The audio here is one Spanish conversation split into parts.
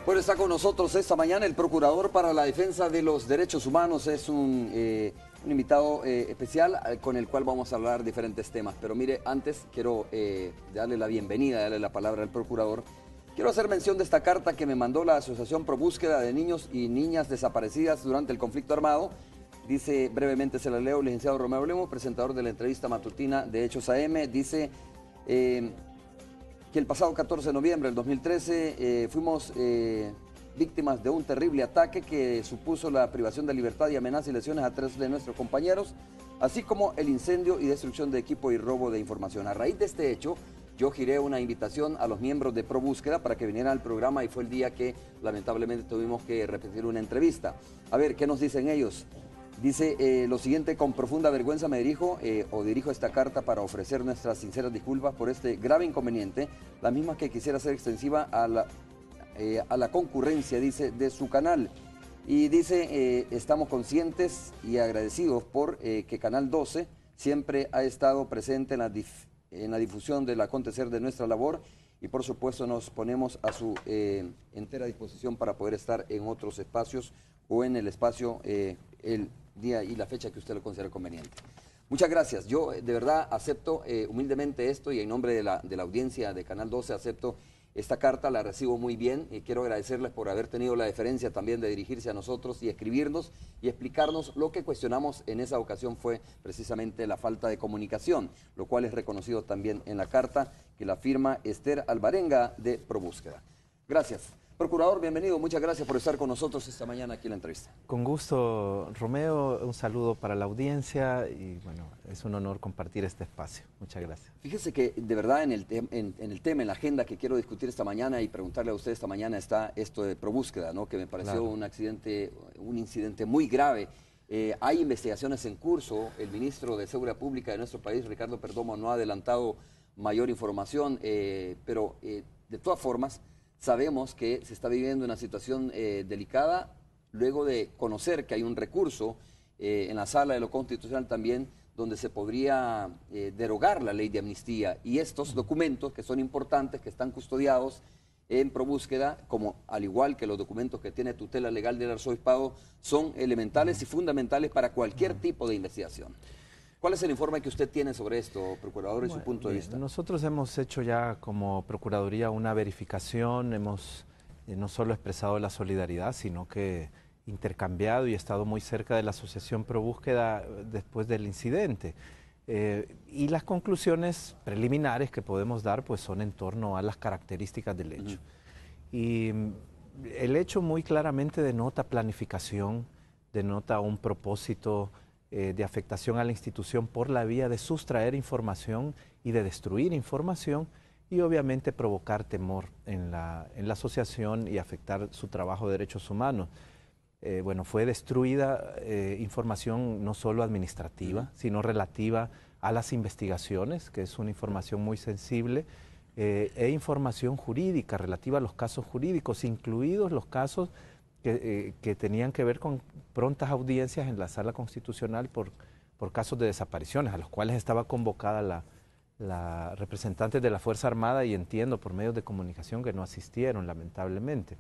Bueno, está con nosotros esta mañana el Procurador para la Defensa de los Derechos Humanos. Es un invitado especial con el cual vamos a hablar diferentes temas. Pero mire, antes quiero darle la bienvenida, darle la palabra al Procurador. Quiero hacer mención de esta carta que me mandó la Asociación Pro Búsqueda de Niños y Niñas Desaparecidas durante el conflicto armado. Dice, brevemente se la leo, el licenciado Romeo Lemos, presentador de la entrevista matutina de Hechos AM, dice que el pasado 14 de noviembre del 2013 fuimos víctimas de un terrible ataque que supuso la privación de libertad y amenazas y lesiones a 3 de nuestros compañeros, así como el incendio y destrucción de equipo y robo de información. A raíz de este hecho, yo giré una invitación a los miembros de Pro Búsqueda para que vinieran al programa y fue el día que lamentablemente tuvimos que repetir una entrevista. A ver, ¿qué nos dicen ellos? Dice lo siguiente: con profunda vergüenza me dirijo esta carta para ofrecer nuestras sinceras disculpas por este grave inconveniente, la misma que quisiera hacer extensiva a la concurrencia, dice, de su canal. Y dice, estamos conscientes y agradecidos por que Canal 12 siempre ha estado presente en la difusión del acontecer de nuestra labor y por supuesto nos ponemos a su entera disposición para poder estar en otros espacios o en el espacio el día y la fecha que usted lo considere conveniente. Muchas gracias. Yo de verdad acepto humildemente esto y en nombre de la audiencia de Canal 12 acepto esta carta, la recibo muy bien y quiero agradecerles por haber tenido la deferencia también de dirigirse a nosotros y escribirnos y explicarnos. Lo que cuestionamos en esa ocasión fue precisamente la falta de comunicación, lo cual es reconocido también en la carta que la firma Esther Alvarenga de Pro Búsqueda. Gracias. Procurador, bienvenido. Muchas gracias por estar con nosotros esta mañana aquí en la entrevista. Con gusto, Romeo. Un saludo para la audiencia y bueno, es un honor compartir este espacio. Muchas gracias. Fíjese que de verdad en el tema, en la agenda que quiero discutir esta mañana y preguntarle a usted esta mañana está esto de Pro Búsqueda, ¿no? Que me pareció claro, un incidente muy grave. Hay investigaciones en curso. El ministro de Seguridad Pública de nuestro país, Ricardo Perdomo, no ha adelantado mayor información, pero de todas formas sabemos que se está viviendo una situación delicada luego de conocer que hay un recurso en la Sala de lo Constitucional también donde se podría derogar la ley de amnistía y estos documentos que son importantes, que están custodiados en Pro Búsqueda, como al igual que los documentos que tiene tutela legal del arzobispado, son elementales y fundamentales para cualquier tipo de investigación. ¿Cuál es el informe que usted tiene sobre esto, Procurador, y su punto de vista? Nosotros hemos hecho ya como Procuraduría una verificación, hemos no solo expresado la solidaridad, sino que intercambiado y estado muy cerca de la Asociación Pro Búsqueda después del incidente. Y las conclusiones preliminares que podemos dar pues son en torno a las características del hecho. Y el hecho muy claramente denota planificación, denota un propósito de afectación a la institución por la vía de sustraer información y de destruir información y obviamente provocar temor en la asociación y afectar su trabajo de derechos humanos. Bueno, fue destruida información no solo administrativa, sino relativa a las investigaciones, que es una información muy sensible, e información jurídica relativa a los casos jurídicos, incluidos los casos que tenían que ver con prontas audiencias en la Sala Constitucional por casos de desapariciones, a los cuales estaba convocada la representante de la Fuerza Armada y entiendo por medios de comunicación que no asistieron, lamentablemente.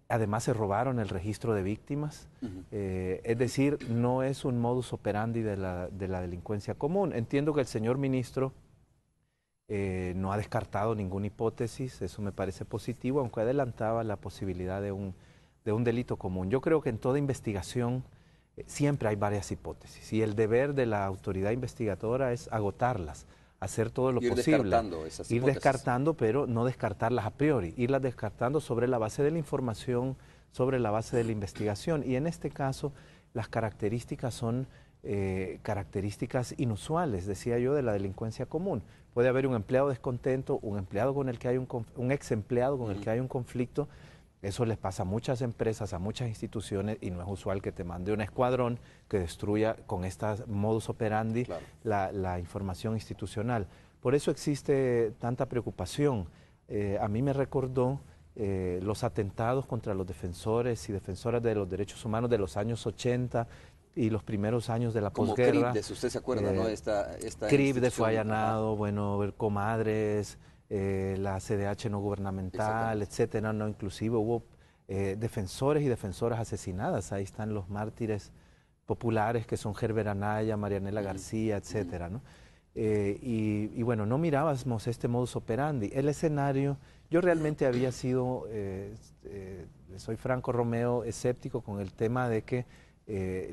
Además se robaron el registro de víctimas, es decir, no es un modus operandi de la delincuencia común. Entiendo que el señor ministro no ha descartado ninguna hipótesis, eso me parece positivo, aunque adelantaba la posibilidad de un delito común. Yo creo que en toda investigación siempre hay varias hipótesis y el deber de la autoridad investigadora es agotarlas, hacer todo lo posible, ir descartando, pero no descartarlas a priori, irlas descartando sobre la base de la información, sobre la base de la investigación. Y en este caso las características son características inusuales, decía yo, de la delincuencia común. Puede haber un empleado descontento, un empleado con el que hay un ex empleado con el que hay un conflicto. Eso les pasa a muchas empresas, a muchas instituciones, y no es usual que te mande un escuadrón que destruya con estas modus operandi la información institucional. Por eso existe tanta preocupación. A mí me recordó los atentados contra los defensores y defensoras de los derechos humanos de los años 80 y los primeros años de la posguerra. Como CRIPDES, usted se acuerda, ¿no? CRIPDES fue allanado, bueno, Comadres, la CDH no gubernamental, Exactamente. etcétera, no, inclusive hubo defensores y defensoras asesinadas, ahí están los mártires populares que son Gerber Anaya, Marianela García, etcétera, ¿no? Y bueno, no mirábamos este modus operandi. El escenario, yo realmente había sido, soy Franco Romeo, escéptico con el tema de que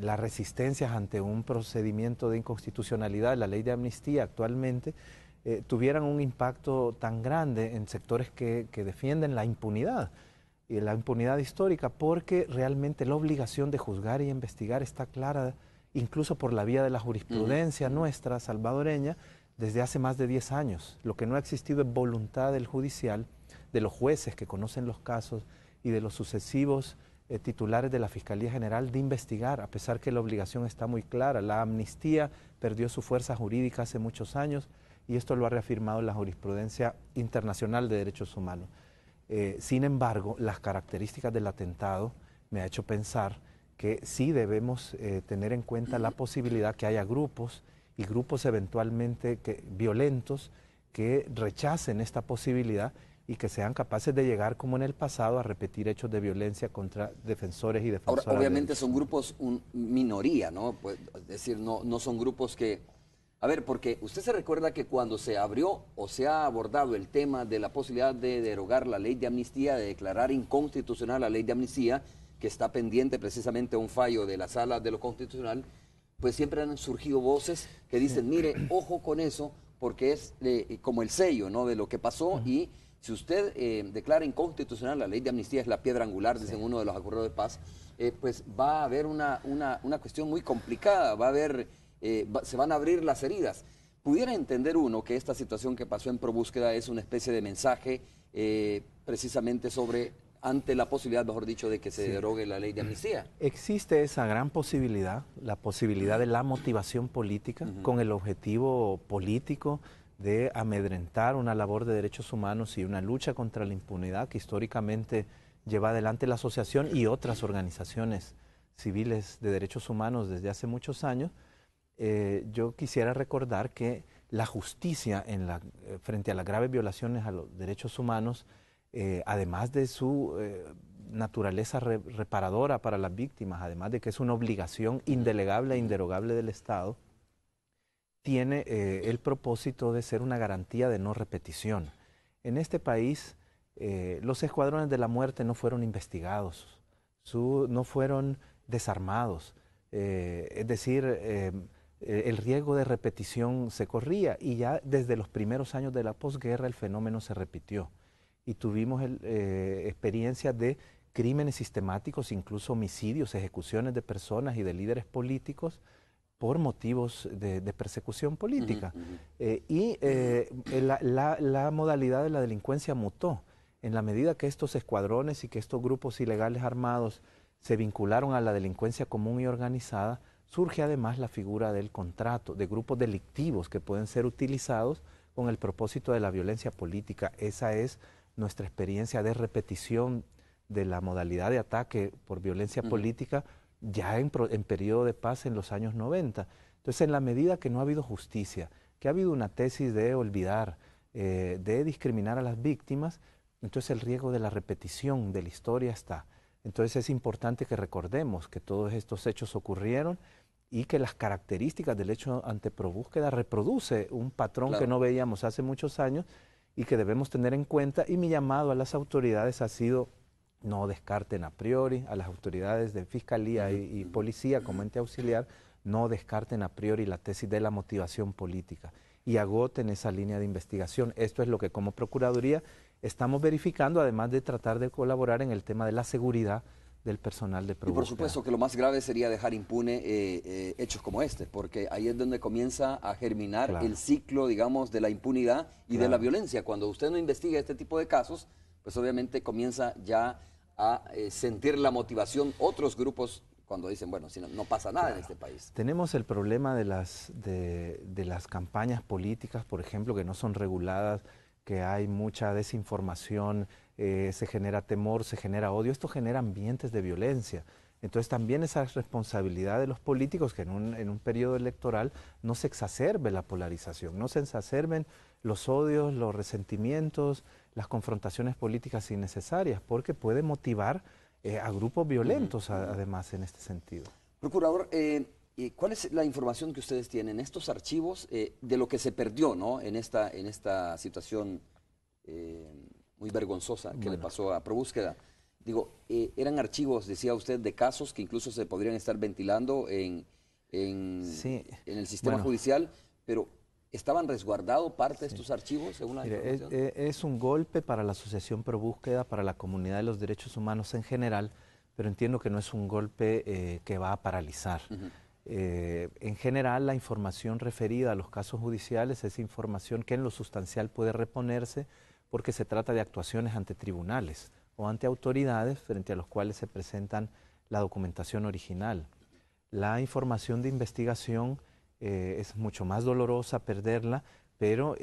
las resistencias ante un procedimiento de inconstitucionalidad, la ley de amnistía actualmente, tuvieran un impacto tan grande en sectores que defienden la impunidad y la impunidad histórica, porque realmente la obligación de juzgar y investigar está clara, incluso por la vía de la jurisprudencia nuestra salvadoreña, desde hace más de 10 años. Lo que no ha existido es voluntad del judicial, de los jueces que conocen los casos y de los sucesivos titulares de la Fiscalía General de investigar, a pesar que la obligación está muy clara. La amnistía perdió su fuerza jurídica hace muchos años y esto lo ha reafirmado la jurisprudencia internacional de derechos humanos. Sin embargo, las características del atentado me ha hecho pensar que sí debemos tener en cuenta la posibilidad que haya grupos y grupos eventualmente violentos que rechacen esta posibilidad y que sean capaces de llegar, como en el pasado, a repetir hechos de violencia contra defensores y defensoras. Ahora, de obviamente derechos son humanos. grupos minoría, ¿no? Pues, es decir, no son grupos que... A ver, porque usted se recuerda que cuando se abrió o se ha abordado el tema de la posibilidad de derogar la ley de amnistía, de declarar inconstitucional la ley de amnistía, que está pendiente precisamente un fallo de la Sala de lo Constitucional, pues siempre han surgido voces que dicen, mire, ojo con eso, porque es como el sello, ¿no?, de lo que pasó y si usted declara inconstitucional la ley de amnistía, es la piedra angular, dicen uno de los acuerdos de paz, pues va a haber una cuestión muy complicada, va a haber, se van a abrir las heridas. Pudiera entender uno que esta situación que pasó en ProBúsqueda es una especie de mensaje precisamente sobre, ante la posibilidad, mejor dicho, de que se derogue la ley de amnistía. Existe esa gran posibilidad, la posibilidad de la motivación política con el objetivo político de amedrentar una labor de derechos humanos y una lucha contra la impunidad que históricamente lleva adelante la asociación y otras organizaciones civiles de derechos humanos desde hace muchos años. Yo quisiera recordar que la justicia frente a las graves violaciones a los derechos humanos, además de su naturaleza reparadora para las víctimas, además de que es una obligación indelegable e inderogable del Estado, tiene el propósito de ser una garantía de no repetición. En este país, los escuadrones de la muerte no fueron investigados, no fueron desarmados, es decir, el riesgo de repetición se corría y ya desde los primeros años de la posguerra el fenómeno se repitió y tuvimos experiencias de crímenes sistemáticos, incluso homicidios, ejecuciones de personas y de líderes políticos por motivos de persecución política. La modalidad de la delincuencia mutó. En la medida que estos escuadrones y que estos grupos ilegales armados se vincularon a la delincuencia común y organizada, surge además la figura del contrato, de grupos delictivos que pueden ser utilizados con el propósito de la violencia política. Esa es nuestra experiencia de repetición de la modalidad de ataque por violencia política ya en periodo de paz en los años 90. Entonces, en la medida que no ha habido justicia, que ha habido una tesis de olvidar, de discriminar a las víctimas, entonces el riesgo de la repetición de la historia está. Entonces es importante que recordemos que todos estos hechos ocurrieron y que las características del hecho ante ProBúsqueda reproduce un patrón que no veíamos hace muchos años y que debemos tener en cuenta. Y mi llamado a las autoridades ha sido: no descarten a priori, a las autoridades de fiscalía y policía como ente auxiliar, no descarten a priori la tesis de la motivación política y agoten esa línea de investigación. Esto es lo que como Procuraduría estamos verificando, además de tratar de colaborar en el tema de la seguridad del personal de ProBúsqueda. Y por supuesto que lo más grave sería dejar impune hechos como este, porque ahí es donde comienza a germinar el ciclo, digamos, de la impunidad y de la violencia. Cuando usted no investiga este tipo de casos, pues obviamente comienza ya a sentir la motivación otros grupos cuando dicen, bueno, si no pasa nada en este país. Tenemos el problema de las campañas políticas, por ejemplo, que no son reguladas, que hay mucha desinformación, se genera temor, se genera odio. Esto genera ambientes de violencia. Entonces también esa es responsabilidad de los políticos que en un periodo electoral no se exacerbe la polarización, no se exacerben los odios, los resentimientos, las confrontaciones políticas innecesarias, porque puede motivar a grupos violentos además en este sentido. Procurador, ¿cuál es la información que ustedes tienen, estos archivos, de lo que se perdió, ¿no?, en esta situación muy vergonzosa que le pasó a ProBúsqueda? Digo, eran archivos, decía usted, de casos que incluso se podrían estar ventilando en el sistema judicial, pero ¿estaban resguardados parte de estos archivos según la información? Es un golpe para la Asociación ProBúsqueda, para la comunidad de los derechos humanos en general, pero entiendo que no es un golpe que va a paralizar. En general, la información referida a los casos judiciales es información que en lo sustancial puede reponerse porque se trata de actuaciones ante tribunales o ante autoridades frente a los cuales se presentan la documentación original. La información de investigación es mucho más dolorosa perderla, pero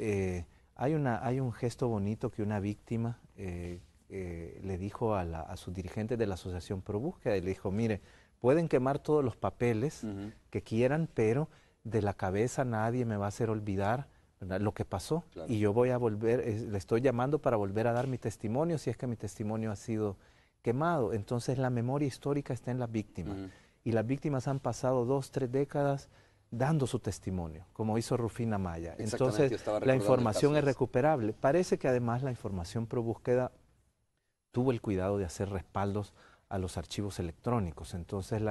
hay un gesto bonito que una víctima le dijo a sus dirigentes de la Asociación ProBúsqueda, y le dijo, mire, pueden quemar todos los papeles que quieran, pero de la cabeza nadie me va a hacer olvidar, ¿verdad?, lo que pasó. Claro. Y yo voy a volver, le estoy llamando para volver a dar mi testimonio si es que mi testimonio ha sido quemado. Entonces la memoria histórica está en las víctimas. Y las víctimas han pasado 2, 3 décadas dando su testimonio, como hizo Rufina Maya. Entonces la información es recuperable. Parece que además la información ProBúsqueda tuvo el cuidado de hacer respaldos a los archivos electrónicos. Entonces,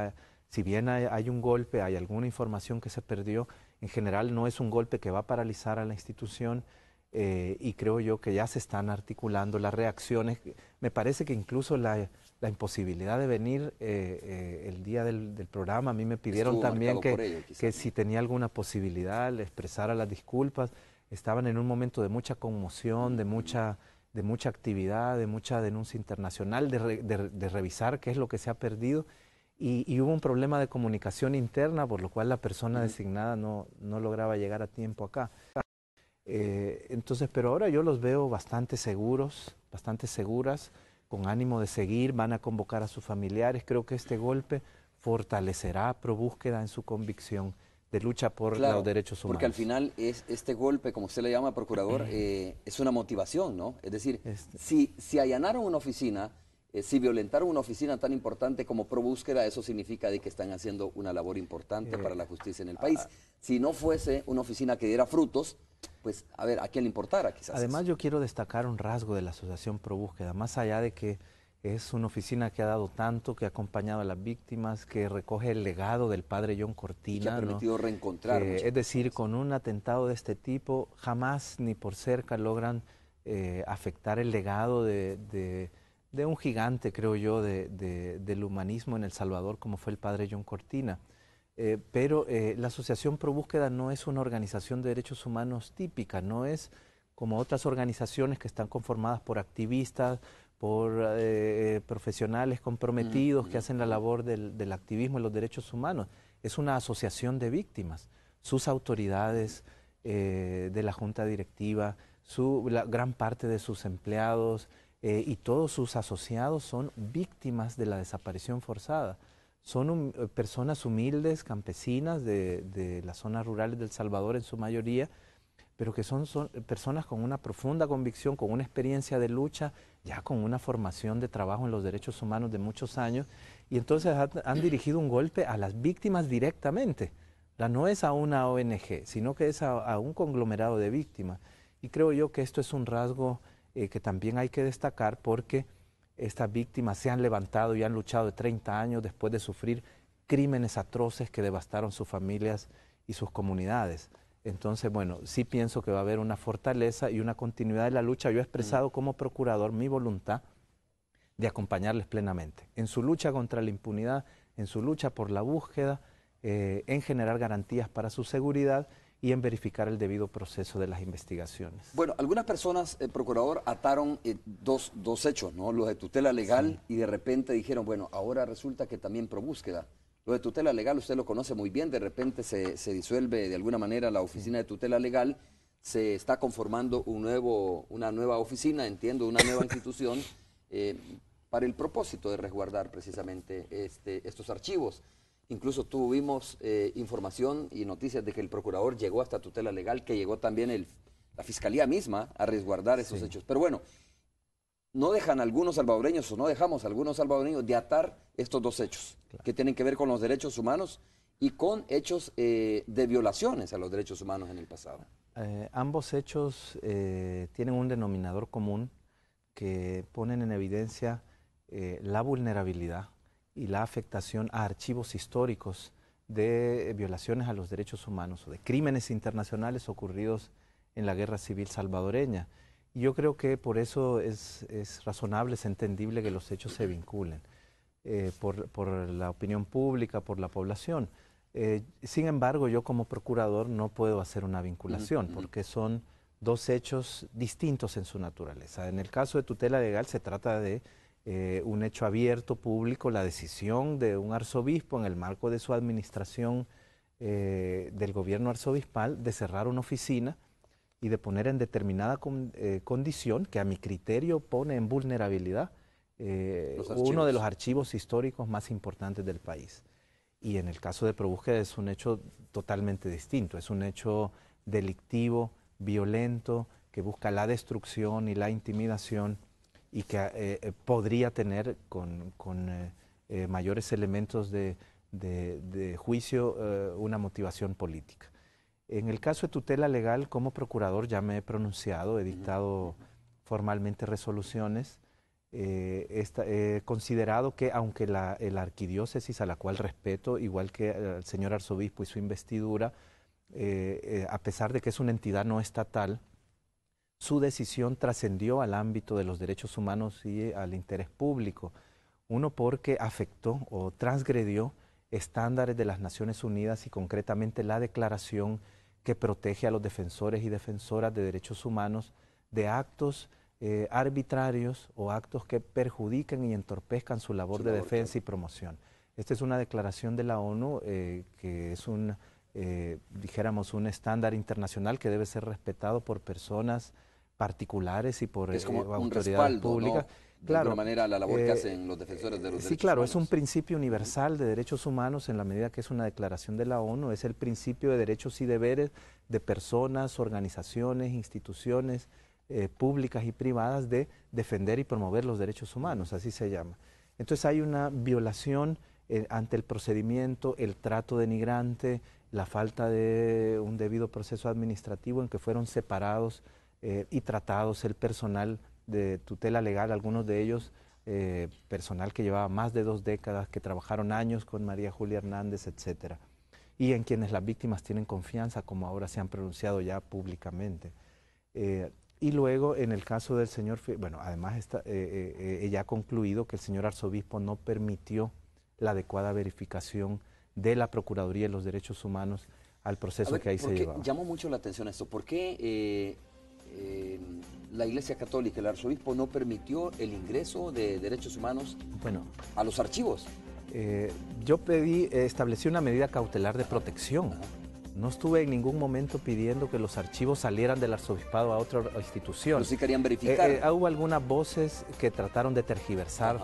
si bien hay un golpe, hay alguna información que se perdió, en general no es un golpe que va a paralizar a la institución, y creo yo que ya se están articulando las reacciones. Me parece que incluso la imposibilidad de venir el día del programa, a mí me pidieron también que si tenía alguna posibilidad le expresara las disculpas. Estaban en un momento de mucha conmoción, de mucha actividad, de mucha denuncia internacional, de revisar qué es lo que se ha perdido, y hubo un problema de comunicación interna, por lo cual la persona designada no lograba llegar a tiempo acá. Entonces, pero ahora yo los veo bastante seguros, bastante seguras, con ánimo de seguir, van a convocar a sus familiares. Creo que este golpe fortalecerá a ProBúsqueda en su convicción de lucha por los derechos humanos. Porque al final este golpe, como usted le llama, procurador, es una motivación, ¿no? Es decir, si allanaron una oficina, si violentaron una oficina tan importante como ProBúsqueda, eso significa de que están haciendo una labor importante para la justicia en el país. Si no fuese una oficina que diera frutos, pues a ver, ¿a quién le importara quizás? Además, yo quiero destacar un rasgo de la Asociación ProBúsqueda, más allá de que es una oficina que ha dado tanto, que ha acompañado a las víctimas, que recoge el legado del padre John Cortina. Y que ha permitido reencontrar. Es decir, con un atentado de este tipo, jamás ni por cerca logran afectar el legado de un gigante, creo yo, del humanismo en El Salvador, como fue el padre John Cortina. Pero la Asociación ProBúsqueda no es una organización de derechos humanos típica, no es como otras organizaciones que están conformadas por activistas, por profesionales comprometidos que hacen la labor del activismo y los derechos humanos. Es una asociación de víctimas. Sus autoridades de la junta directiva, la gran parte de sus empleados y todos sus asociados son víctimas de la desaparición forzada. Son personas humildes, campesinas de las zonas rurales de El Salvador en su mayoría, pero que son personas con una profunda convicción, con una experiencia de lucha, ya con una formación de trabajo en los derechos humanos de muchos años, y entonces han dirigido un golpe a las víctimas directamente. No es a una ONG, sino que es a un conglomerado de víctimas. Y creo yo que esto es un rasgo que también hay que destacar, porque estas víctimas se han levantado y han luchado de 30 años después de sufrir crímenes atroces que devastaron sus familias y sus comunidades. Entonces, bueno, sí pienso que va a haber una fortaleza y una continuidad de la lucha. Yo he expresado como procurador mi voluntad de acompañarles plenamente en su lucha contra la impunidad, en su lucha por la búsqueda, en generar garantías para su seguridad y en verificar el debido proceso de las investigaciones. Bueno, algunas personas, procurador, ataron dos hechos, ¿no? Los de tutela legal, y de repente dijeron, bueno, ahora resulta que también ProBúsqueda. Lo de tutela legal usted lo conoce muy bien, de repente se disuelve de alguna manera la oficina de tutela legal, se está conformando una nueva oficina, entiendo, una nueva institución. para el propósito de resguardar precisamente estos archivos. Incluso tuvimos información y noticias de que el procurador llegó hasta tutela legal, que llegó también la fiscalía misma a resguardar esos hechos. Pero bueno, no dejan algunos salvadoreños, o no dejamos algunos salvadoreños de atar estos dos hechos, que tienen que ver con los derechos humanos y con hechos de violaciones a los derechos humanos en el pasado. Ambos hechos tienen un denominador común que ponen en evidencia la vulnerabilidad y la afectación a archivos históricos de violaciones a los derechos humanos o de crímenes internacionales ocurridos en la guerra civil salvadoreña. Y yo creo que por eso es razonable, es entendible que los hechos se vinculen por la opinión pública, por la población. Sin embargo, yo como procurador no puedo hacer una vinculación porque son dos hechos distintos en su naturaleza. En el caso de tutela legal se trata de un hecho abierto, público, la decisión de un arzobispo en el marco de su administración del gobierno arzobispal de cerrar una oficina y de poner en determinada condición, que a mi criterio pone en vulnerabilidad, uno de los archivos históricos más importantes del país. Y en el caso de ProBúsqueda es un hecho totalmente distinto, es un hecho delictivo, violento, que busca la destrucción y la intimidación y que podría tener con mayores elementos de juicio una motivación política. En el caso de tutela legal, como procurador ya me he pronunciado, he dictado formalmente resoluciones. He considerado que aunque la arquidiócesis, a la cual respeto, igual que el señor arzobispo y su investidura, a pesar de que es una entidad no estatal, su decisión trascendió al ámbito de los derechos humanos y al interés público. Uno, porque afectó o transgredió estándares de las Naciones Unidas y concretamente la declaración que protege a los defensores y defensoras de derechos humanos de actos arbitrarios o actos que perjudiquen y entorpezcan su labor de defensa y promoción. Esta es una declaración de la ONU que es dijéramos, un estándar internacional que debe ser respetado por personas particulares y por autoridades públicas. ¿No? De alguna manera la labor que hacen los defensores de los derechos humanos. Sí, claro, es un principio universal de derechos humanos en la medida que es una declaración de la ONU, es el principio de derechos y deberes de personas, organizaciones, instituciones públicas y privadas de defender y promover los derechos humanos, así se llama. Entonces hay una violación ante el procedimiento, el trato denigrante, la falta de un debido proceso administrativo en que fueron separados y tratados el personal de tutela legal, algunos de ellos personal que llevaba más de 2 décadas, que trabajaron años con María Julia Hernández, etcétera, y en quienes las víctimas tienen confianza, como ahora se han pronunciado ya públicamente. Y luego, en el caso del señor, bueno, además ella ha concluido que el señor arzobispo no permitió la adecuada verificación de la Procuraduría de los Derechos Humanos al proceso que ahí se llevaba. Llamó mucho la atención esto. ¿Por qué la Iglesia Católica, el arzobispo, no permitió el ingreso de derechos humanos a los archivos? Yo establecí una medida cautelar de protección. No estuve en ningún momento pidiendo que los archivos salieran del arzobispado a otra institución. Pero sí querían verificar. Hubo algunas voces que trataron de tergiversar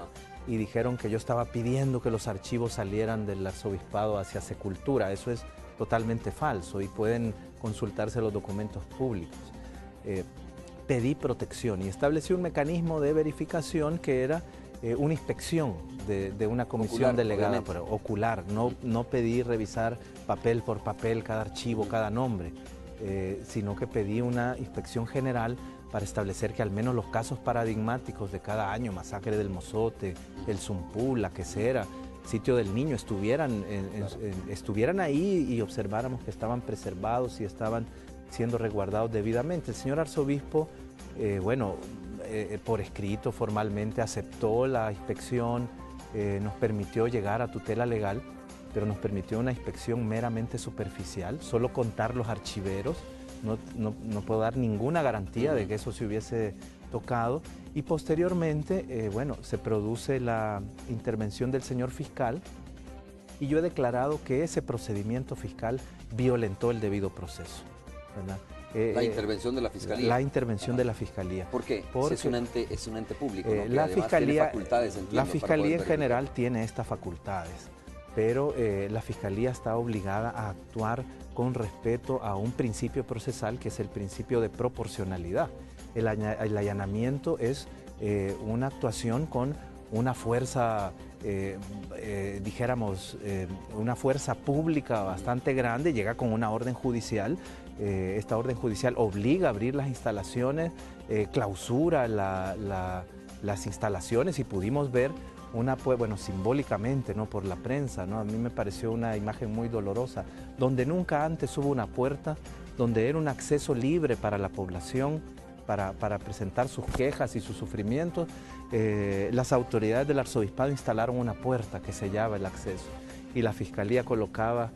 y dijeron que yo estaba pidiendo que los archivos salieran del arzobispado hacia Secultura. Eso es totalmente falso y pueden consultarse los documentos públicos. Pedí protección y establecí un mecanismo de verificación que era una inspección de una comisión delegada, pero ocular. No pedí revisar papel por papel cada archivo, cada nombre, sino que pedí una inspección general para establecer que al menos los casos paradigmáticos de cada año, Masacre del Mozote, el Zumpú, la Quesera, Sitio del Niño, estuvieran ahí y observáramos que estaban preservados y estaban siendo resguardados debidamente. El señor arzobispo, por escrito, formalmente aceptó la inspección, nos permitió llegar a tutela legal, pero nos permitió una inspección meramente superficial, solo contar los archiveros. No puedo dar ninguna garantía de que eso se hubiese tocado. Y posteriormente, se produce la intervención del señor fiscal y yo he declarado que ese procedimiento fiscal violentó el debido proceso, ¿verdad? La intervención de la Fiscalía. La intervención de la Fiscalía. ¿Por qué? Porque si es un ente público, ¿no? La Fiscalía, entiendo, la Fiscalía en general tiene estas facultades, pero la Fiscalía está obligada a actuar con respeto a un principio procesal que es el principio de proporcionalidad. El allanamiento es una actuación con una fuerza, dijéramos, una fuerza pública bastante grande, llega con una orden judicial. Esta orden judicial obliga a abrir las instalaciones, clausura las instalaciones, y pudimos ver pues, bueno, simbólicamente, ¿no? Por la prensa, ¿no? A mí me pareció una imagen muy dolorosa, donde nunca antes hubo una puerta, donde era un acceso libre para la población, para presentar sus quejas y sus sufrimientos. Las autoridades del arzobispado instalaron una puerta que sellaba el acceso, y la Fiscalía colocaba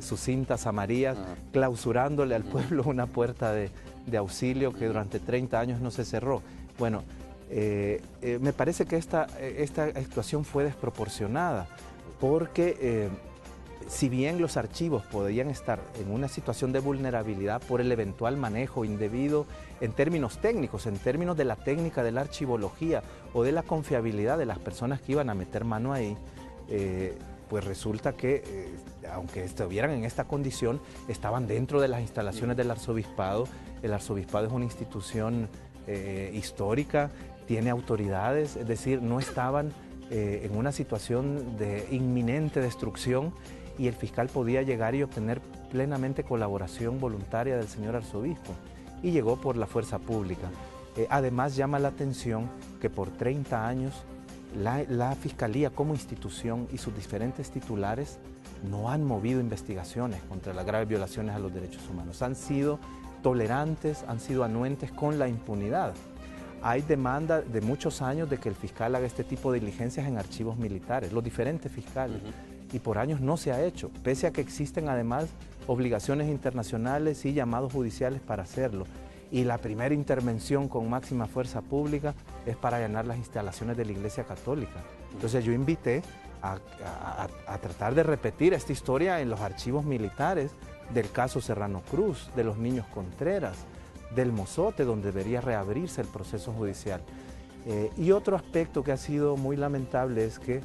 sus cintas amarillas, clausurándole al pueblo una puerta de auxilio que durante 30 años no se cerró. Bueno, me parece que esta actuación fue desproporcionada, porque si bien los archivos podían estar en una situación de vulnerabilidad por el eventual manejo indebido en términos técnicos, en términos de la técnica de la archivología o de la confiabilidad de las personas que iban a meter mano ahí, pues resulta que, aunque estuvieran en esta condición, estaban dentro de las instalaciones del arzobispado. El arzobispado es una institución histórica, tiene autoridades, es decir, no estaban en una situación de inminente destrucción, y el fiscal podía llegar y obtener plenamente colaboración voluntaria del señor arzobispo, y llegó por la fuerza pública. Además, llama la atención que por 30 años la Fiscalía como institución y sus diferentes titulares no han movido investigaciones contra las graves violaciones a los derechos humanos. Han sido tolerantes, han sido anuentes con la impunidad. Hay demanda de muchos años de que el fiscal haga este tipo de diligencias en archivos militares, los diferentes fiscales, y por años no se ha hecho, pese a que existen además obligaciones internacionales y llamados judiciales para hacerlo. Y la primera intervención con máxima fuerza pública es para allanar las instalaciones de la Iglesia Católica. Entonces yo invité a tratar de repetir esta historia en los archivos militares del caso Serrano Cruz, de los niños Contreras, del Mozote, donde debería reabrirse el proceso judicial. Y otro aspecto que ha sido muy lamentable es que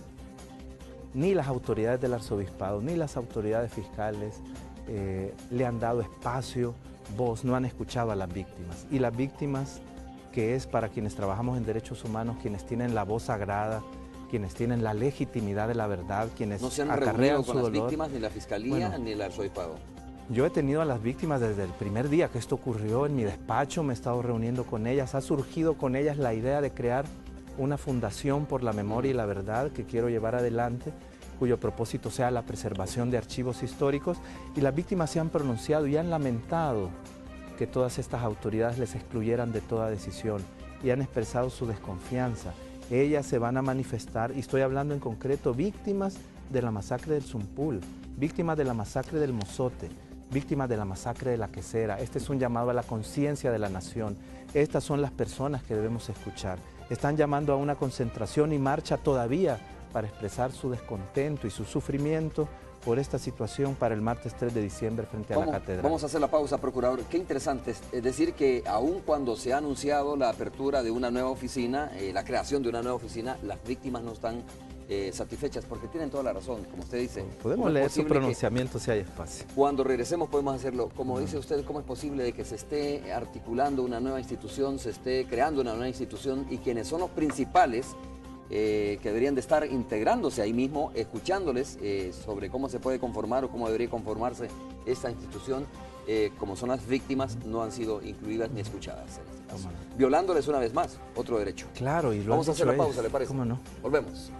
ni las autoridades del arzobispado, ni las autoridades fiscales le han dado espacio, voz, no han escuchado a las víctimas. Y las víctimas, que es para quienes trabajamos en derechos humanos, quienes tienen la voz sagrada, quienes tienen la legitimidad de la verdad, quienes ¿no se han acarrean reunido su con las dolor? víctimas, ni la Fiscalía, ni el arzobispado? Yo he tenido a las víctimas desde el primer día que esto ocurrió en mi despacho, me he estado reuniendo con ellas, ha surgido con ellas la idea de crear una fundación por la memoria y la verdad que quiero llevar adelante, cuyo propósito sea la preservación de archivos históricos, y las víctimas se han pronunciado y han lamentado que todas estas autoridades les excluyeran de toda decisión, y han expresado su desconfianza. Ellas se van a manifestar, y estoy hablando en concreto víctimas de la masacre del Zumpul, víctimas de la masacre del Mozote, víctimas de la masacre de la Quesera. Este es un llamado a la conciencia de la nación. Estas son las personas que debemos escuchar. Están llamando a una concentración y marcha todavía para expresar su descontento y su sufrimiento por esta situación para el martes 3 de diciembre frente a la catedral. Vamos a hacer la pausa, procurador. Qué interesante es decir que aun cuando se ha anunciado la apertura de una nueva oficina, la creación de una nueva oficina, las víctimas no están satisfechas, porque tienen toda la razón, como usted dice. Podemos leer su pronunciamiento si hay espacio. Cuando regresemos podemos hacerlo. Como dice usted, ¿cómo es posible de que se esté articulando una nueva institución, se esté creando una nueva institución, y quienes son los principales que deberían de estar integrándose ahí mismo, escuchándoles sobre cómo se puede conformar o cómo debería conformarse esta institución, como son las víctimas, no han sido incluidas ni escuchadas en este caso, violándoles una vez más otro derecho? Claro, y lo vamos a hacer la pausa, ¿le parece? ¿Cómo no? Volvemos.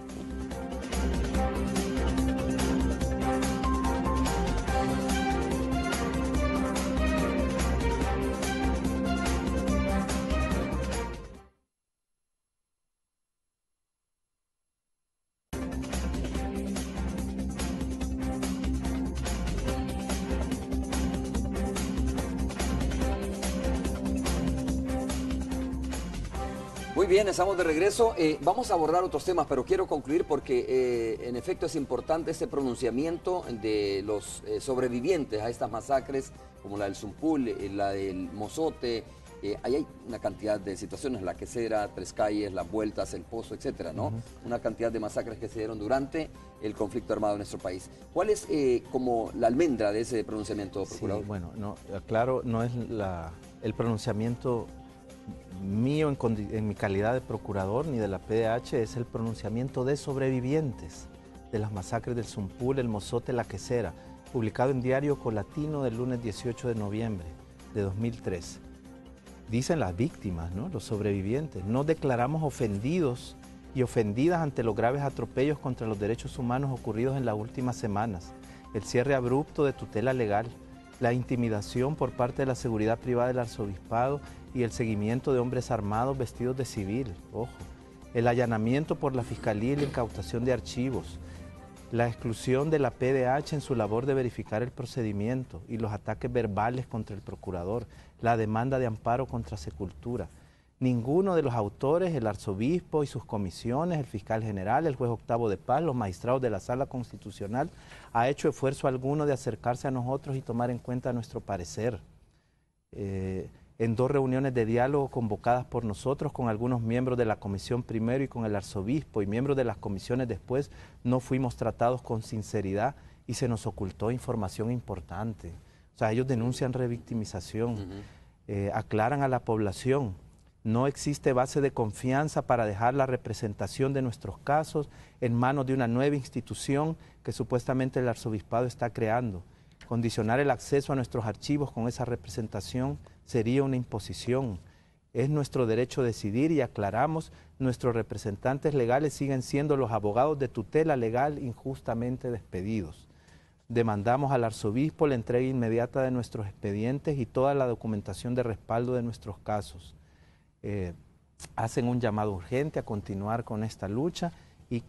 Muy bien, estamos de regreso. Vamos a abordar otros temas, pero quiero concluir porque en efecto es importante este pronunciamiento de los sobrevivientes a estas masacres, como la del Zumpul, la del Mozote. Ahí hay una cantidad de situaciones, la Quesera, Tres Calles, Las Vueltas, El Pozo, etcétera, ¿no? Una cantidad de masacres que se dieron durante el conflicto armado en nuestro país. ¿Cuál es como la almendra de ese pronunciamiento, procurador? Sí, bueno, no, claro, no es el pronunciamiento mío en mi calidad de procurador ni de la PDH, es el pronunciamiento de sobrevivientes de las masacres del Zumpul, el Mozote, la Quesera, publicado en Diario Colatino del lunes 18 de noviembre de 2003. Dicen las víctimas, ¿no? Los sobrevivientes. Nos declaramos ofendidos y ofendidas ante los graves atropellos contra los derechos humanos ocurridos en las últimas semanas, el cierre abrupto de tutela legal, la intimidación por parte de la seguridad privada del arzobispado y el seguimiento de hombres armados vestidos de civil, ojo, el allanamiento por la Fiscalía y la incautación de archivos, la exclusión de la PDH en su labor de verificar el procedimiento y los ataques verbales contra el procurador, la demanda de amparo contra Secultura. Ninguno de los autores, el arzobispo y sus comisiones, el fiscal general, el juez octavo de paz, los magistrados de la Sala Constitucional, ha hecho esfuerzo alguno de acercarse a nosotros y tomar en cuenta nuestro parecer. En 2 reuniones de diálogo convocadas por nosotros con algunos miembros de la comisión primero y con el arzobispo y miembros de las comisiones después, no fuimos tratados con sinceridad y se nos ocultó información importante. O sea, ellos denuncian revictimización, aclaran a la población. No existe base de confianza para dejar la representación de nuestros casos en manos de una nueva institución que supuestamente el arzobispado está creando. Condicionar el acceso a nuestros archivos con esa representación sería una imposición. Es nuestro derecho decidir y aclaramos, nuestros representantes legales siguen siendo los abogados de tutela legal injustamente despedidos. Demandamos al arzobispo la entrega inmediata de nuestros expedientes y toda la documentación de respaldo de nuestros casos. Hacen un llamado urgente a continuar con esta lucha y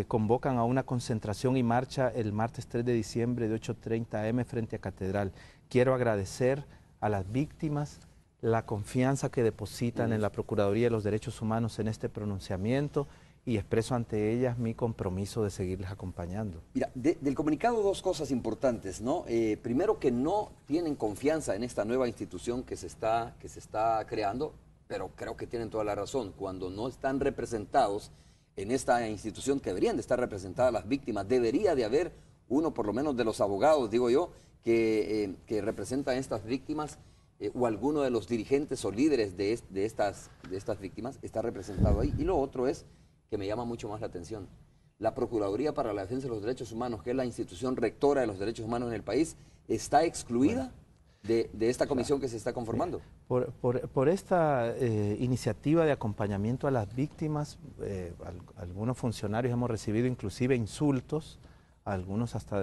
convocan a una concentración y marcha el martes 3 de diciembre de 8:30 am frente a Catedral. Quiero agradecer a las víctimas la confianza que depositan en la Procuraduría de los Derechos Humanos en este pronunciamiento y expreso ante ellas mi compromiso de seguirles acompañando. Mira, del comunicado 2 cosas importantes, ¿no? Primero, que no tienen confianza en esta nueva institución que se está creando, pero creo que tienen toda la razón. Cuando no están representados en esta institución que deberían de estar representadas las víctimas, debería de haber uno por lo menos de los abogados, digo yo, que representan a estas víctimas o alguno de los dirigentes o líderes de estas víctimas está representado ahí. Y lo otro es que me llama mucho más la atención. La Procuraduría para la Defensa de los Derechos Humanos, que es la institución rectora de los derechos humanos en el país, está excluida de esta comisión que se está conformando. Por esta iniciativa de acompañamiento a las víctimas, algunos funcionarios hemos recibido inclusive insultos, algunos hasta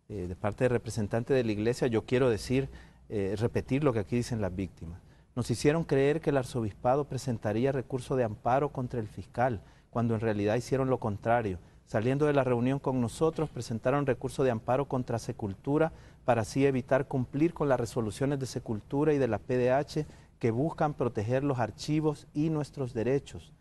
de parte de representantes de la Iglesia. Yo quiero decir, repetir lo que aquí dicen las víctimas. Nos hicieron creer que el arzobispado presentaría recurso de amparo contra el fiscal, cuando en realidad hicieron lo contrario. Saliendo de la reunión con nosotros, presentaron recurso de amparo contra Secultura para así evitar cumplir con las resoluciones de Secultura y de la PDH que buscan proteger los archivos y nuestros derechos.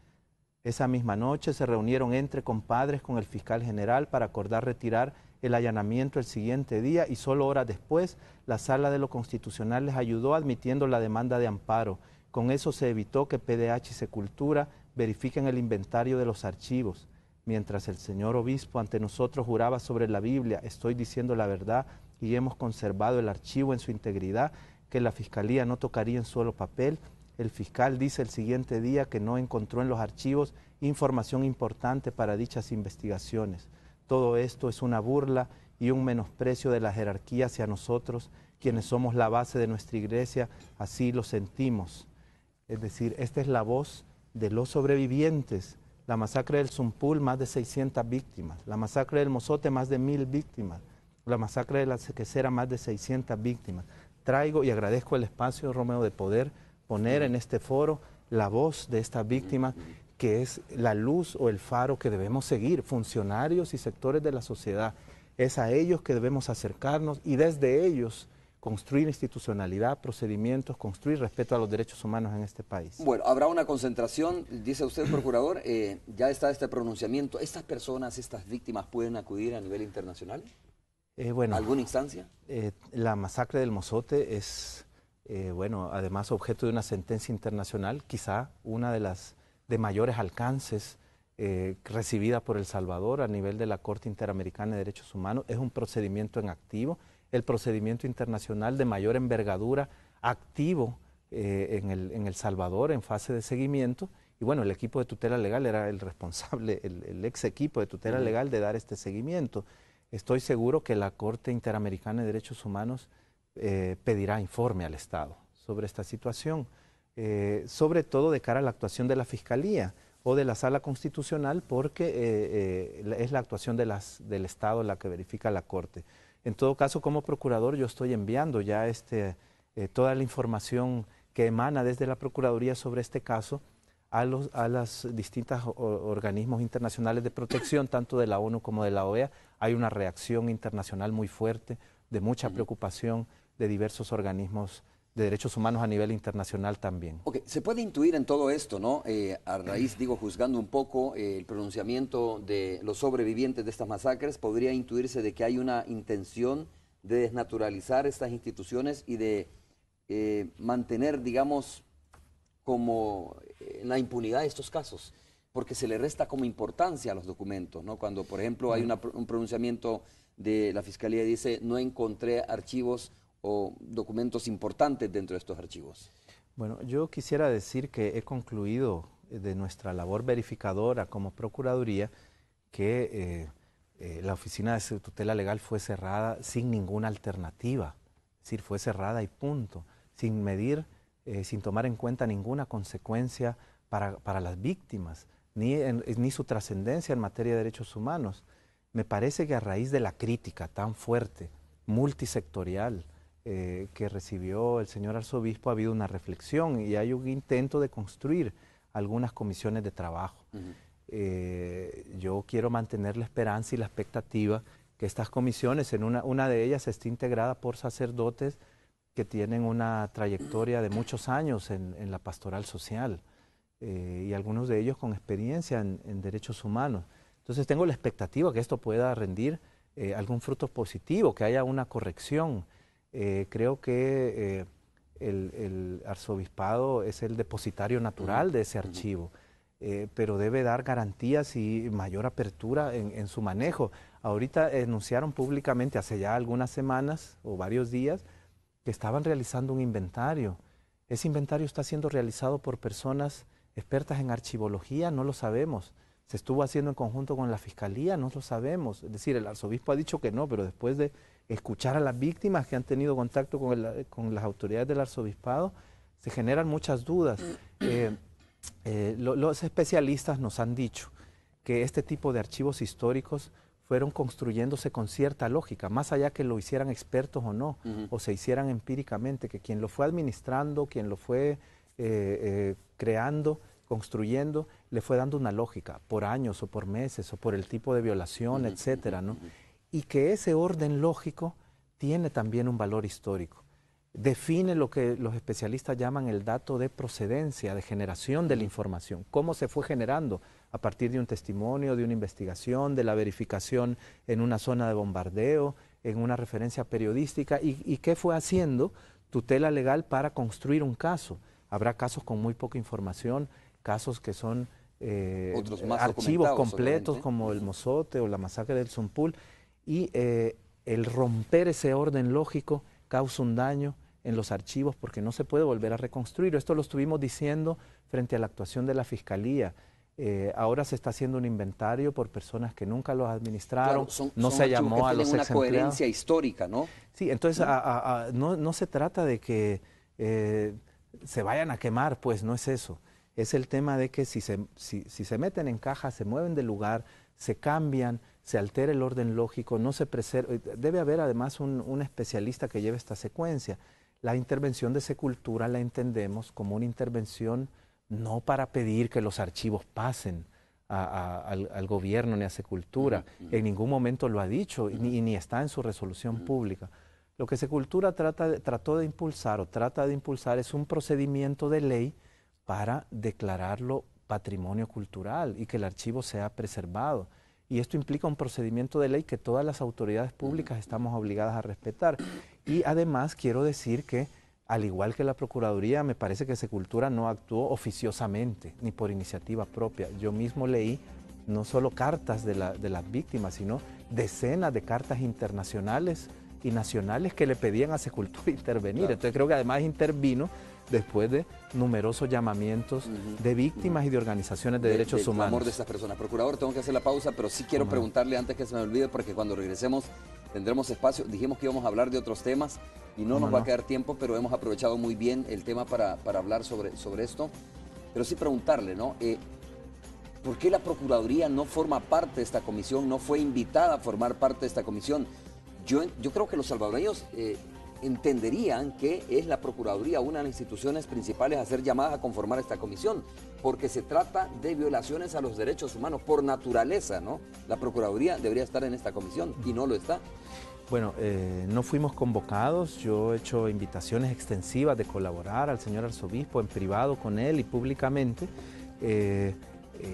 Esa misma noche se reunieron entre compadres con el fiscal general para acordar retirar el allanamiento el siguiente día y solo horas después la Sala de lo Constitucional les ayudó admitiendo la demanda de amparo. Con eso se evitó que PDH y Secultura verifiquen el inventario de los archivos. Mientras el señor obispo ante nosotros juraba sobre la Biblia, estoy diciendo la verdad y hemos conservado el archivo en su integridad, que la Fiscalía no tocaría en solo papel, el fiscal dice el siguiente día que no encontró en los archivos información importante para dichas investigaciones. Todo esto es una burla y un menosprecio de la jerarquía hacia nosotros, quienes somos la base de nuestra iglesia, así lo sentimos. Es decir, esta es la voz de los sobrevivientes. La masacre del Zumpul, más de 600 víctimas. La masacre del Mozote, más de 1000 víctimas. La masacre de la Quesera, más de 600 víctimas. Traigo y agradezco el espacio, Romeo, de poder poner en este foro la voz de estas víctimas, que es la luz o el faro que debemos seguir, funcionarios y sectores de la sociedad. Es a ellos que debemos acercarnos y desde ellos construir institucionalidad, procedimientos, construir respeto a los derechos humanos en este país. Bueno, habrá una concentración, dice usted, procurador, ya está este pronunciamiento. ¿Estas personas, estas víctimas pueden acudir a nivel internacional? Bueno, ¿Alguna instancia? La masacre del Mozote es, bueno, además objeto de una sentencia internacional, quizá una de las de mayores alcances recibida por El Salvador a nivel de la Corte Interamericana de Derechos Humanos. Es un procedimiento en activo, el procedimiento internacional de mayor envergadura activo en El Salvador en fase de seguimiento. Y bueno, el equipo de tutela legal era el responsable, el ex equipo de tutela legal de dar este seguimiento. Estoy seguro que la Corte Interamericana de Derechos Humanos pedirá informe al Estado sobre esta situación, sobre todo de cara a la actuación de la Fiscalía o de la Sala Constitucional, porque es la actuación del Estado la que verifica la Corte. En todo caso, como procurador, yo estoy enviando ya toda la información que emana desde la Procuraduría sobre este caso a los distintos organismos internacionales de protección, tanto de la ONU como de la OEA. Hay una reacción internacional muy fuerte, de mucha preocupación de diversos organismos de derechos humanos a nivel internacional también. Ok, se puede intuir en todo esto, ¿no? A raíz, juzgando un poco el pronunciamiento de los sobrevivientes de estas masacres, podría intuirse de que hay una intención de desnaturalizar estas instituciones y de mantener, digamos, como en la impunidad de estos casos, porque se le resta como importancia a los documentos, ¿no? Cuando, por ejemplo, hay un pronunciamiento de la Fiscalía y dice, no encontré archivos o documentos importantes dentro de estos archivos. Bueno, yo quisiera decir que he concluido de nuestra labor verificadora como Procuraduría que la oficina de tutela legal fue cerrada sin ninguna alternativa, es decir, fue cerrada y punto, sin medir, sin tomar en cuenta ninguna consecuencia para las víctimas, ni su trascendencia en materia de derechos humanos. Me parece que a raíz de la crítica tan fuerte, multisectorial, que recibió el señor arzobispo, ha habido una reflexión y hay un intento de construir algunas comisiones de trabajo. Yo quiero mantener la esperanza y la expectativa que estas comisiones, una de ellas está integrada por sacerdotes que tienen una trayectoria de muchos años en la pastoral social y algunos de ellos con experiencia en derechos humanos. Entonces tengo la expectativa que esto pueda rendir algún fruto positivo, que haya una corrección. Creo que el arzobispado es el depositario natural de ese archivo, pero debe dar garantías y mayor apertura en su manejo. Ahorita anunciaron públicamente hace ya algunas semanas o varios días que estaban realizando un inventario. Ese inventario está siendo realizado por personas expertas en archivología, no lo sabemos. Se estuvo haciendo en conjunto con la Fiscalía, no lo sabemos. Es decir, el arzobispo ha dicho que no, pero después de escuchar a las víctimas que han tenido contacto con las autoridades del arzobispado, se generan muchas dudas. Los especialistas nos han dicho que este tipo de archivos históricos fueron construyéndose con cierta lógica, más allá que lo hicieran expertos o no, o se hicieran empíricamente, que quien lo fue administrando, quien lo fue creando, construyendo, le fue dando una lógica, por años o por meses, o por el tipo de violación, etcétera, ¿no? Y que ese orden lógico tiene también un valor histórico. Define lo que los especialistas llaman el dato de procedencia, de generación de la información, cómo se fue generando a partir de un testimonio, de una investigación, de la verificación en una zona de bombardeo, en una referencia periodística, y qué fue haciendo tutela legal para construir un caso. Habrá casos con muy poca información, casos que son archivos completos, como el Mozote o la masacre del Zumpul, y el romper ese orden lógico causa un daño en los archivos porque no se puede volver a reconstruir. Esto lo estuvimos diciendo frente a la actuación de la Fiscalía. Ahora se está haciendo un inventario por personas que nunca los administraron, claro, no se llamó a los una ex coherencia histórica, ¿no? Sí, entonces no se trata de que se vayan a quemar, pues no es eso. Es el tema de que si se meten en caja, se mueven del lugar, se cambian, se altera el orden lógico, no se preserva. Debe haber además un especialista que lleve esta secuencia. La intervención de Secultura la entendemos como una intervención no para pedir que los archivos pasen al gobierno ni a Secultura. En ningún momento lo ha dicho ni está en su resolución pública. Lo que Secultura trató de impulsar o trata de impulsar es un procedimiento de ley para declararlo patrimonio cultural y que el archivo sea preservado. Y esto implica un procedimiento de ley que todas las autoridades públicas estamos obligadas a respetar. Y además quiero decir que, al igual que la Procuraduría, me parece que Secultura no actuó oficiosamente ni por iniciativa propia. Yo mismo leí no solo cartas de las víctimas, sino decenas de cartas internacionales y nacionales que le pedían a Secultura intervenir. Claro. Entonces creo que además intervino después de numerosos llamamientos de víctimas y de organizaciones de derechos humanos. Amor de estas personas. Procurador, tengo que hacer la pausa, pero sí quiero preguntarle antes que se me olvide, porque cuando regresemos tendremos espacio. Dijimos que íbamos a hablar de otros temas y no nos va a quedar tiempo, pero hemos aprovechado muy bien el tema para hablar sobre esto. Pero sí preguntarle, ¿no? ¿Por qué la Procuraduría no forma parte de esta comisión, no fue invitada a formar parte de esta comisión? Yo creo que los salvadoreños entenderían que es la Procuraduría una de las instituciones principales a ser llamadas a conformar esta comisión, porque se trata de violaciones a los derechos humanos por naturaleza, ¿no? La Procuraduría debería estar en esta comisión y no lo está. Bueno, no fuimos convocados, yo he hecho invitaciones extensivas de colaborar al señor arzobispo en privado con él y públicamente.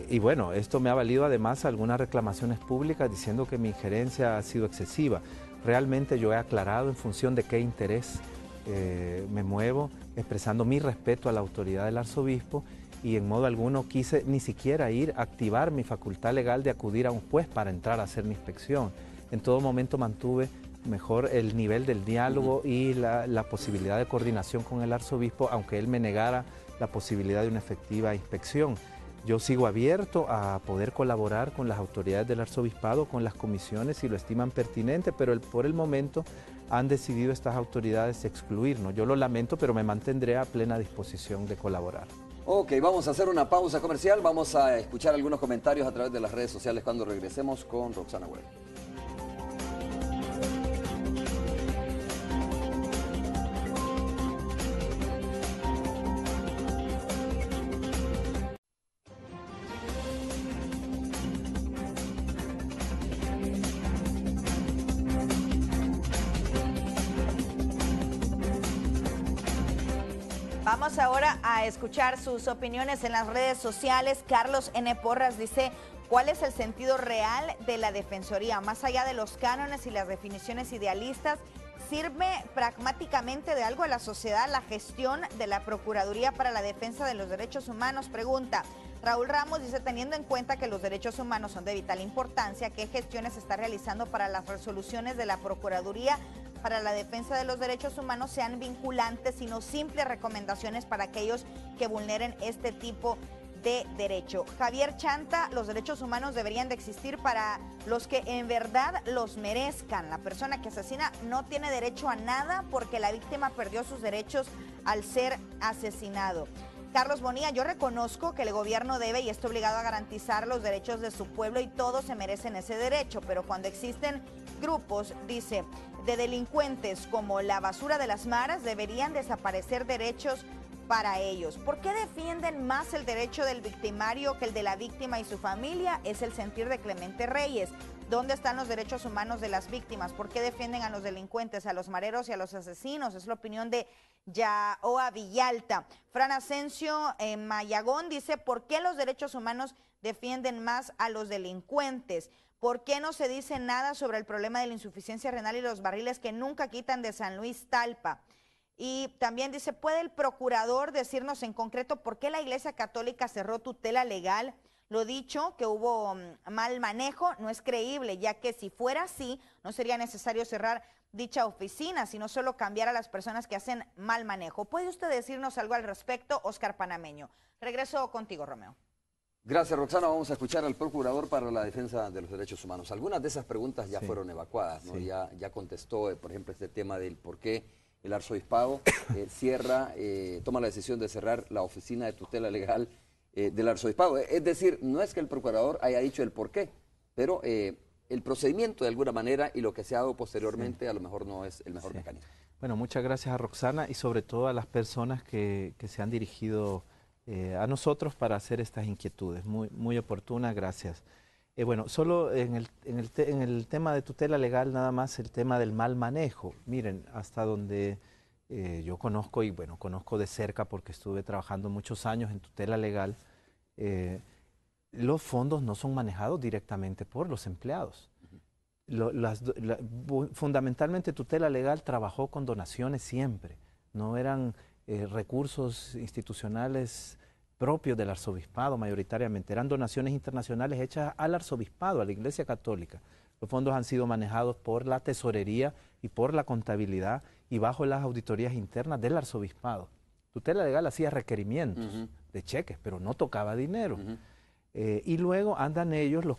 Y bueno, esto me ha valido además algunas reclamaciones públicas diciendo que mi injerencia ha sido excesiva. Realmente yo he aclarado en función de qué interés me muevo, expresando mi respeto a la autoridad del arzobispo, y en modo alguno quise ni siquiera ir a activar mi facultad legal de acudir a un juez para entrar a hacer mi inspección. En todo momento mantuve mejor el nivel del diálogo y la posibilidad de coordinación con el arzobispo, aunque él me negara la posibilidad de una efectiva inspección. Yo sigo abierto a poder colaborar con las autoridades del arzobispado, con las comisiones si lo estiman pertinente, pero por el momento han decidido estas autoridades excluirnos. Yo lo lamento, pero me mantendré a plena disposición de colaborar. Ok, vamos a hacer una pausa comercial, vamos a escuchar algunos comentarios a través de las redes sociales cuando regresemos con Roxana Webb. Vamos ahora a escuchar sus opiniones en las redes sociales. Carlos N. Porras dice: ¿cuál es el sentido real de la Defensoría? Más allá de los cánones y las definiciones idealistas, ¿sirve pragmáticamente de algo a la sociedad la gestión de la Procuraduría para la Defensa de los Derechos Humanos? Pregunta Raúl Ramos, dice: teniendo en cuenta que los derechos humanos son de vital importancia, ¿qué gestiones se está realizando para las resoluciones de la Procuraduría para la Defensa de los Derechos Humanos sean vinculantes y no simples recomendaciones para aquellos que vulneren este tipo de derecho? Javier Chanta: los derechos humanos deberían de existir para los que en verdad los merezcan. La persona que asesina no tiene derecho a nada porque la víctima perdió sus derechos al ser asesinado. Carlos Bonilla: yo reconozco que el gobierno debe y está obligado a garantizar los derechos de su pueblo y todos se merecen ese derecho, pero cuando existen grupos, dice, de delincuentes como la basura de las maras, deberían desaparecer derechos para ellos. ¿Por qué defienden más el derecho del victimario que el de la víctima y su familia? Es el sentir de Clemente Reyes. ¿Dónde están los derechos humanos de las víctimas? ¿Por qué defienden a los delincuentes, a los mareros y a los asesinos? Es la opinión de Yaoa Villalta. Fran Asensio Mayagón dice: ¿por qué los derechos humanos defienden más a los delincuentes? ¿Por qué no se dice nada sobre el problema de la insuficiencia renal y los barriles que nunca quitan de San Luis Talpa? Y también dice: ¿puede el procurador decirnos en concreto por qué la Iglesia Católica cerró tutela legal? Lo dicho, que hubo mal manejo, no es creíble, ya que si fuera así, no sería necesario cerrar dicha oficina, sino solo cambiar a las personas que hacen mal manejo. ¿Puede usted decirnos algo al respecto, Oscar Panameño? Regreso contigo, Romeo. Gracias, Roxana. Vamos a escuchar al Procurador para la Defensa de los Derechos Humanos. Algunas de esas preguntas ya fueron evacuadas, ¿no? Ya contestó, por ejemplo, este tema del por qué el arzobispado toma la decisión de cerrar la oficina de tutela legal del arzobispado. Es decir, no es que el Procurador haya dicho el por qué, pero el procedimiento de alguna manera y lo que se ha dado posteriormente a lo mejor no es el mejor mecanismo. Bueno, muchas gracias a Roxana y sobre todo a las personas que se han dirigido a nosotros para hacer estas inquietudes. Muy oportunas, gracias. Bueno, solo en el tema de tutela legal, nada más el tema del mal manejo. Miren, hasta donde yo conozco, y bueno, conozco de cerca porque estuve trabajando muchos años en tutela legal, los fondos no son manejados directamente por los empleados. Fundamentalmente tutela legal trabajó con donaciones siempre, no eran recursos institucionales propios del arzobispado mayoritariamente, eran donaciones internacionales hechas al arzobispado, a la Iglesia Católica. Los fondos han sido manejados por la tesorería y por la contabilidad y bajo las auditorías internas del arzobispado. Tutela legal hacía requerimientos de cheques, pero no tocaba dinero. Y luego andan ellos, los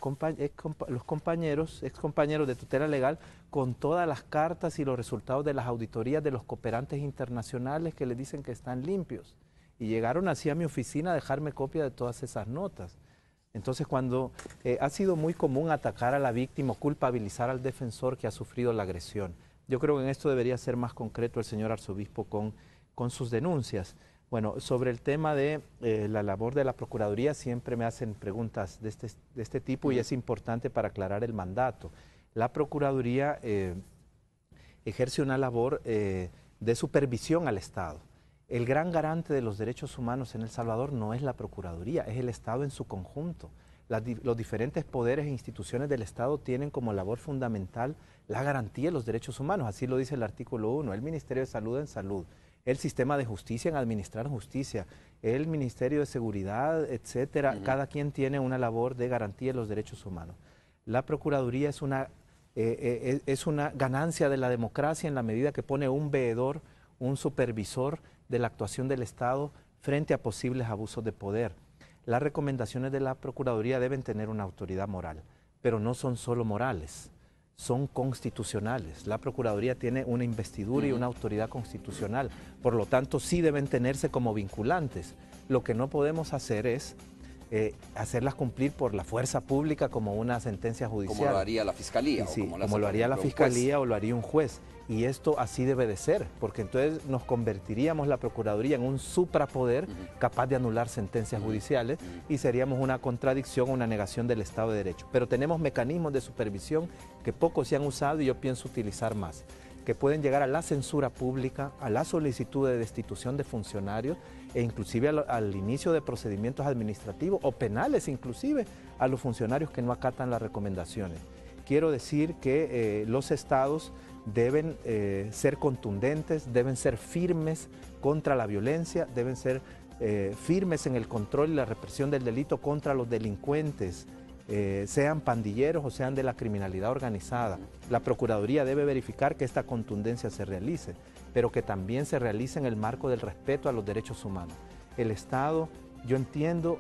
compañeros, excompañeros de tutela legal, con todas las cartas y los resultados de las auditorías de los cooperantes internacionales que les dicen que están limpios. Y llegaron así a mi oficina a dejarme copia de todas esas notas. Entonces, cuando ha sido muy común atacar a la víctima o culpabilizar al defensor que ha sufrido la agresión. Yo creo que en esto debería ser más concreto el señor arzobispo con sus denuncias. Bueno, sobre el tema de la labor de la Procuraduría, siempre me hacen preguntas de este tipo y es importante para aclarar el mandato. La Procuraduría ejerce una labor de supervisión al Estado. El gran garante de los derechos humanos en El Salvador no es la Procuraduría, es el Estado en su conjunto. Los diferentes poderes e instituciones del Estado tienen como labor fundamental la garantía de los derechos humanos, así lo dice el artículo 1, el Ministerio de Salud en salud, el sistema de justicia en administrar justicia, el Ministerio de Seguridad, etcétera. Cada quien tiene una labor de garantía de los derechos humanos. La Procuraduría es una ganancia de la democracia en la medida que pone un veedor, un supervisor de la actuación del Estado frente a posibles abusos de poder. Las recomendaciones de la Procuraduría deben tener una autoridad moral, pero no son solo morales, son constitucionales. La Procuraduría tiene una investidura y una autoridad constitucional, por lo tanto sí deben tenerse como vinculantes. Lo que no podemos hacer es hacerlas cumplir por la fuerza pública como una sentencia judicial. Como lo haría la Fiscalía. Sí, como lo haría la Fiscalía o lo haría un juez. Y esto así debe de ser, porque entonces nos convertiríamos la Procuraduría en un suprapoder capaz de anular sentencias judiciales y seríamos una contradicción o una negación del Estado de Derecho. Pero tenemos mecanismos de supervisión que pocos se han usado y yo pienso utilizar más, que pueden llegar a la censura pública, a la solicitud de destitución de funcionarios e inclusive al inicio de procedimientos administrativos o penales inclusive a los funcionarios que no acatan las recomendaciones. Quiero decir que los estados deben ser contundentes, deben ser firmes contra la violencia, deben ser firmes en el control y la represión del delito contra los delincuentes, sean pandilleros o sean de la criminalidad organizada. La Procuraduría debe verificar que esta contundencia se realice, pero que también se realice en el marco del respeto a los derechos humanos. El Estado, yo entiendo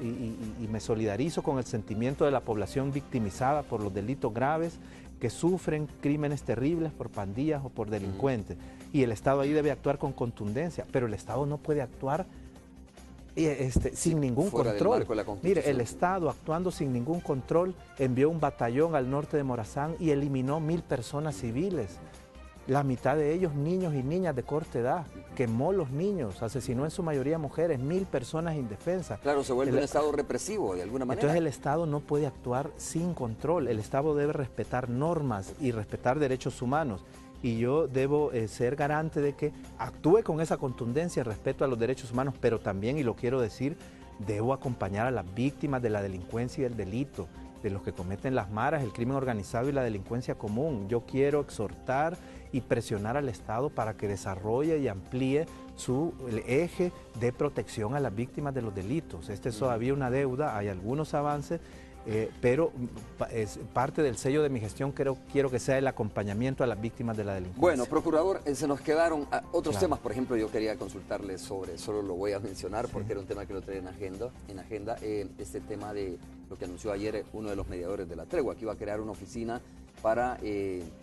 y me solidarizo con el sentimiento de la población victimizada por los delitos graves, que sufren crímenes terribles por pandillas o por delincuentes. Y el Estado ahí debe actuar con contundencia, pero el Estado no puede actuar sin ningún control. Mire, el Estado actuando sin ningún control envió un batallón al norte de Morazán y eliminó 1000 personas civiles. La mitad de ellos niños y niñas de corta edad, quemó los niños, asesinó en su mayoría mujeres, 1000 personas indefensas. Claro, se vuelve un Estado represivo de alguna manera. Entonces el Estado no puede actuar sin control, el Estado debe respetar normas y respetar derechos humanos. Y yo debo ser garante de que actúe con esa contundencia, respeto a los derechos humanos, pero también, y lo quiero decir, debo acompañar a las víctimas de la delincuencia y del delito, de los que cometen las maras, el crimen organizado y la delincuencia común. Yo quiero exhortar y presionar al Estado para que desarrolle y amplíe el eje de protección a las víctimas de los delitos. Este es todavía una deuda, hay algunos avances, pero es parte del sello de mi gestión, quiero que sea el acompañamiento a las víctimas de la delincuencia. Bueno, procurador, se nos quedaron otros temas, por ejemplo, yo quería consultarle sobre, solo lo voy a mencionar porque era un tema que lo traía en agenda, este tema de lo que anunció ayer uno de los mediadores de la tregua, que iba a crear una oficina para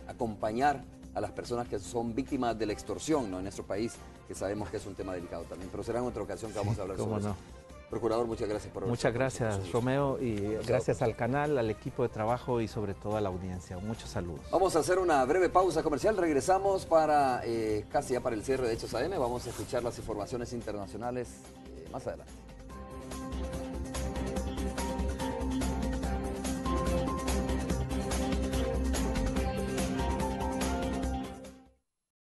acompañar a las personas que son víctimas de la extorsión, ¿no?, en nuestro país, que sabemos que es un tema delicado también, pero será en otra ocasión que vamos a hablar sobre eso. Procurador, muchas gracias por... Muchas gracias, Romeo, y gracias al canal, al equipo de trabajo y sobre todo a la audiencia. Muchos saludos. Vamos a hacer una breve pausa comercial, regresamos para casi ya para el cierre de Hechos AM, vamos a escuchar las informaciones internacionales más adelante.